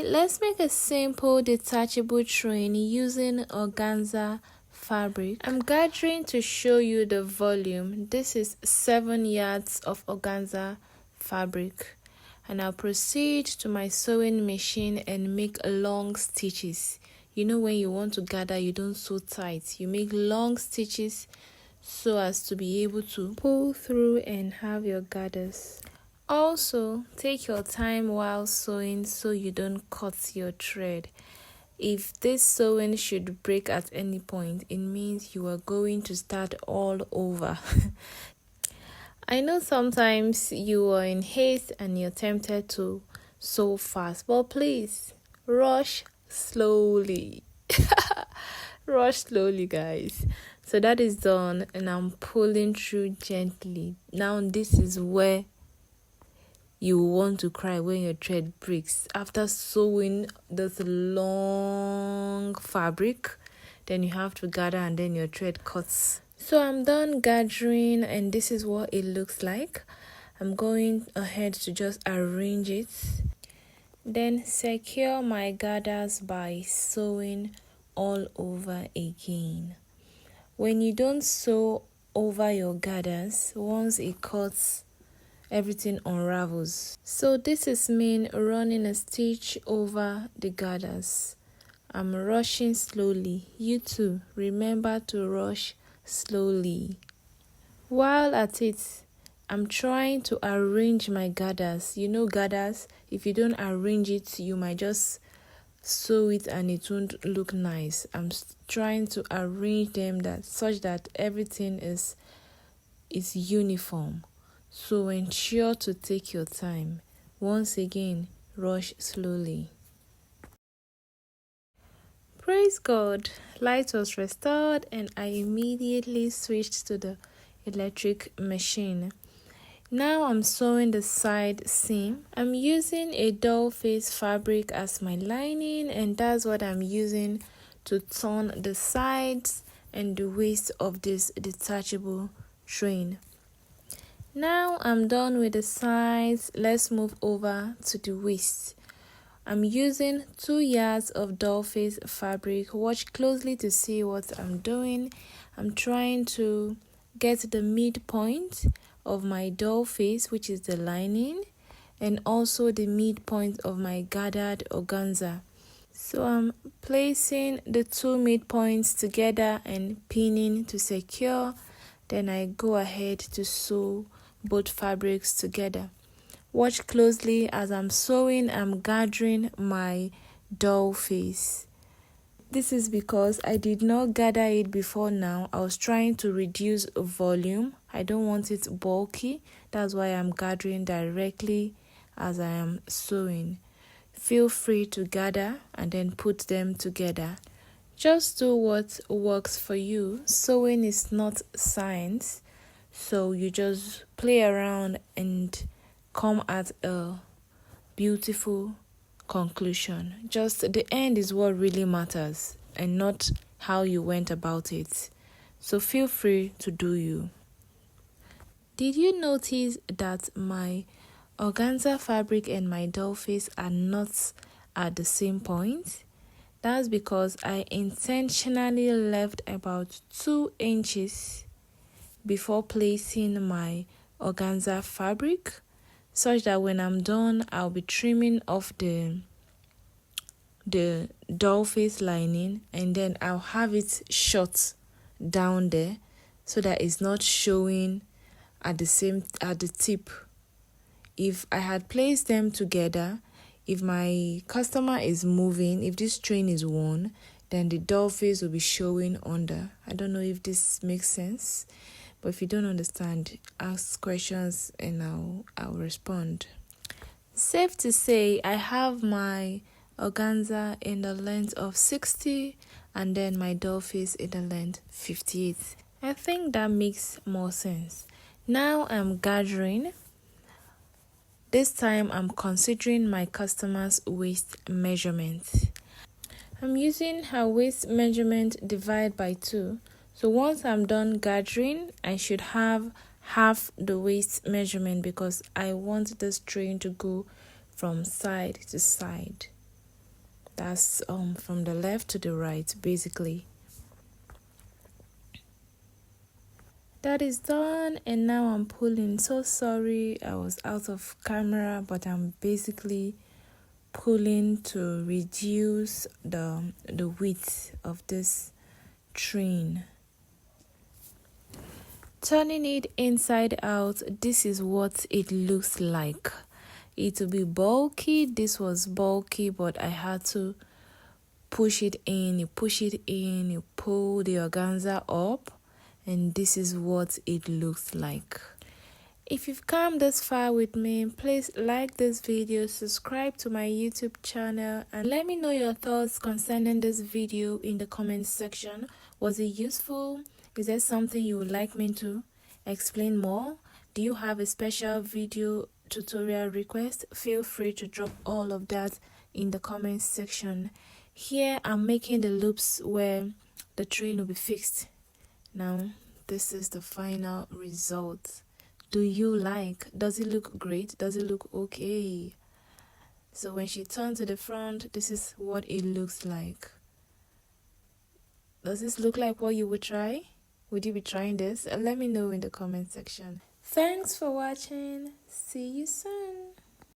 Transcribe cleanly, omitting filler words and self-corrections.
let's make a simple detachable train using organza fabric. I'm gathering to show you the volume. This is 7 yards of organza fabric, and I'll proceed to my sewing machine and make long stitches. You know, when you want to gather, you don't sew tight. You make long stitches so as to be able to pull through and have your gathers. Also, take your time while sewing so you don't cut your thread. If this sewing should break at any point, it means you are going to start all over. I know sometimes you are in haste and you're tempted to sew fast, but please rush slowly. Rush slowly, guys. So that is done, and I'm pulling through gently. Now this is where you want to cry, when your thread breaks. After sewing this long fabric, then you have to gather and then your thread cuts. So I'm done gathering, and this is what it looks like. I'm going ahead to just arrange it. Then secure my gathers by sewing all over again. When you don't sew over your gathers, once it cuts, everything unravels. So this is me running a stitch over the gathers. I'm rushing slowly. You too, remember to rush slowly. While at it, I'm trying to arrange my gathers. You know, gathers, if you don't arrange it, you might just sew it and it won't look nice. I'm trying to arrange them such that everything is uniform. So ensure to take your time. Once again, rush slowly. Praise God, light was restored and I immediately switched to the electric machine. Now I'm sewing the side seam. I'm using a doll face fabric as my lining, and that's what I'm using to turn the sides and the waist of this detachable train. Now I'm done with the sides. Let's move over to the waist. I'm using 2 yards of doll face fabric. Watch closely to see what I'm doing. I'm trying to get the midpoint of my doll face, which is the lining, and also the midpoint of my gathered organza. So I'm placing the 2 midpoints together and pinning to secure. Then I go ahead to sew both fabrics together. Watch closely as I'm sewing. I'm gathering my doll face. This is because I did not gather it before now. I was trying to reduce volume. I don't want it bulky. That's why I'm gathering directly as I am sewing. Feel free to gather and then put them together. Just do what works for you. Sewing is not science, so you just play around and come at a beautiful conclusion. Just the end is what really matters and not how you went about it. So feel free to do you. Did you notice that my organza fabric and my doll face are not at the same point? That's because I intentionally left about 2 inches before placing my organza fabric, such that when I'm done, I'll be trimming off the doll face lining, and then I'll have it short down there so that it's not showing at the tip. If I had placed them together, if my customer is moving, if this train is worn, then the doll face will be showing under. I don't know if this makes sense, but if you don't understand, ask questions and I'll respond. Safe to say, I have my organza in the length of 60 and then my doll face in the length 58. I think that makes more sense. Now I'm gathering. This time I'm considering my customer's waist measurement. I'm using her waist measurement divided by 2. So once I'm done gathering, I should have half the waist measurement because I want this train to go from side to side. That's from the left to the right, basically. That is done, and now I'm pulling. So sorry I was out of camera, but I'm basically pulling to reduce the width of this train. Turning it inside out, this is what it looks like. It will be bulky. This was bulky, but I had to push it in. You push it in, you pull the organza up, and this is what it looks like. If you've come this far with me, please like this video, subscribe to my YouTube channel, and let me know your thoughts concerning this video in the comments section. Was it useful? Is there something you would like me to explain more? Do you have a special video tutorial request? Feel free to drop all of that in the comments section. Here I'm making the loops where the train will be fixed. Now this is the final result. Do you like? Does it look great? Does it look okay? So when she turns to the front, this is what it looks like. Does this look like what you would try? Would you be trying this? Let me know in the comment section. Thanks for watching. See you soon.